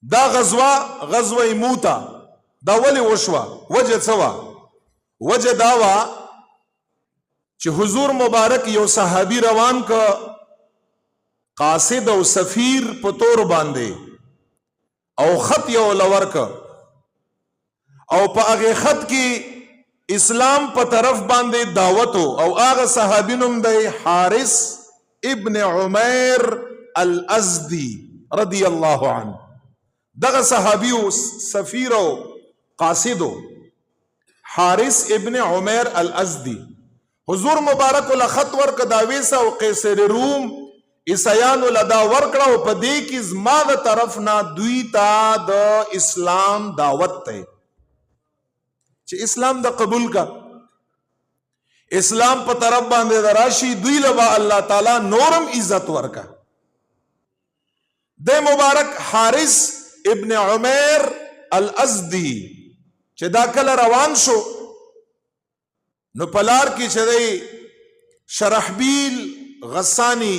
دا غزوه موتا دا ولی وشوا وجه څه وجه دا وا چې حضور مبارک یو صحابي روان ک قاصد او سفیر په تور باندې او خط یو لور ک او په هغه خط کې اسلام په طرف باندې دعوت او هغه صحابي نوم دی حارث ابن عمیر الازدی رضی الله عنه. دغه صحابي او سفیر او قاصد حارث ابن عمیر الازدی حضور مبارک له خط ورک داویسا او قیصر روم عیسایانو لدا ورکړه او په دې کې زما د طرف نه دوی ته د اسلام دعوت ته چې اسلام د قبول کا اسلام په طرف باندې دراشي دوی له الله تعالی نورم عزت ورکا. د مبارک حارث ابن عمیر الازدی چې دا کله روان شو نو پلار کې چې دی شرحبیل غسانی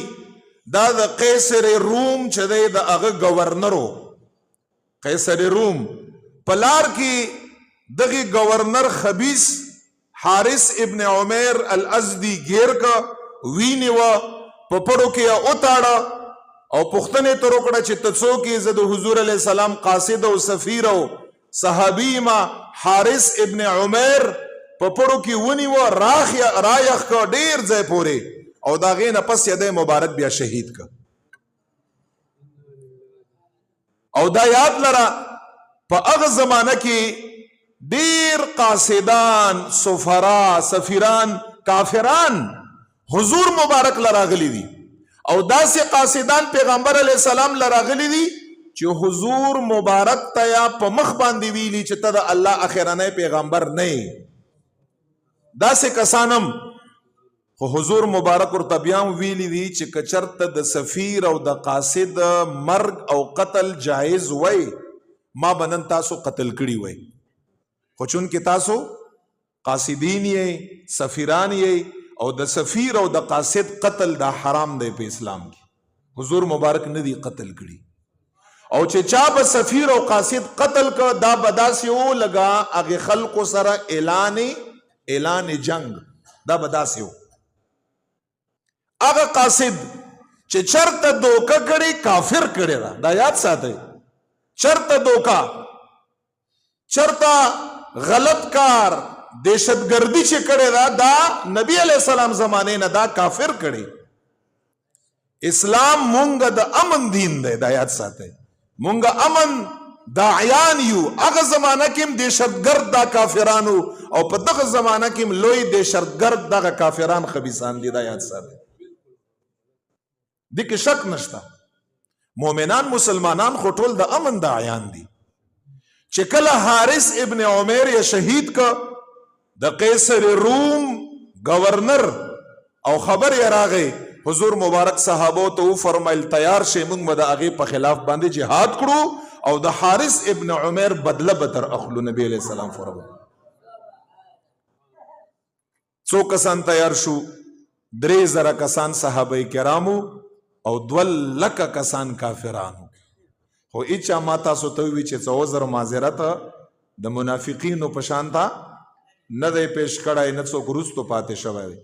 دا د قیصر روم چې دی د هغه گورنرو قیصر روم پلار کې دغه گورنر خبیث حارث ابن عمیر الازدی غیر کا ویني و پپړو کې اوتاړه او پښتنه تر وکړه چې تاسو کې زد حضور علی السلام قاصد او سفیر او صحابی ما حارث ابن عمیر پپړو کې ونی و رایخ کا ډیر ځای پورې او دا غینه پس یده مبارک بیا شهید کا. او دا یاد لرا په هغه زمانہ کې ډیر قاصدان سفرا سفیران کافران حضور مبارک لراغلی دي او داسې قاصدان پیغمبر علیہ السلام لراغلی دي چې حضور مبارک ته یا په مخ باندې ویلي چې ته د الله اخرنی پیغمبر نه داسې کسانم خو حضور مبارک ورته بیا ویلي دي چې کچرته د سفیر او د قاصد مرګ او قتل جایز وای ما بنن تاسو قتل کړي وای خو چون کې تاسو قاصدین یې سفیران یې او د سفیر او د قاصد قتل دا حرام دی په اسلام کې حضور مبارک نه دی قتل کړي او چې چا به سفیر او قاصد قتل کا دا بداسي او لگا هغه خلق سره اعلان جنگ دا بداسي هغه قاصد چې چرته دوکه کړي کافر کړي دا یاد ساتئ چرته دوکا چرته غلط کار دهشتګردي چې کړي دا نبی علیہ السلام زمانه نه دا کافر کړي. اسلام مونږ د امن دین دی دا یاد ساتئ مونږ امن داعیان یو. هغه زمانه کې دهشتګرد دا کافرانو او په دغه زمانه کې لوی دهشتګرد دغه کافران خبيثان دي دا یاد ساتئ دې کې شک نشته. مؤمنان مسلمانان خو ټول د امن داعیان دي چې کله حارث ابن عمیر یا شهید کا د قیصر روم گورنر او خبر یې راغی حضور مبارک صحابو ته فرمایل تیار شئ موږ به د هغې په خلاف باندې جهاد کړو او د حارث ابن عمیر بدله به تر اخلو. نبی علیہ السلام فرمایل څو کسان تیار شو 3000 کسان صحابه کرامو او 200,000 کسان کافرانو. خو اچا ما تاسو ته وی چې 100,000 معذرت د منافقینو په شان تا نه دی پیش کړای نه څوک وروستو پاتې شوی دی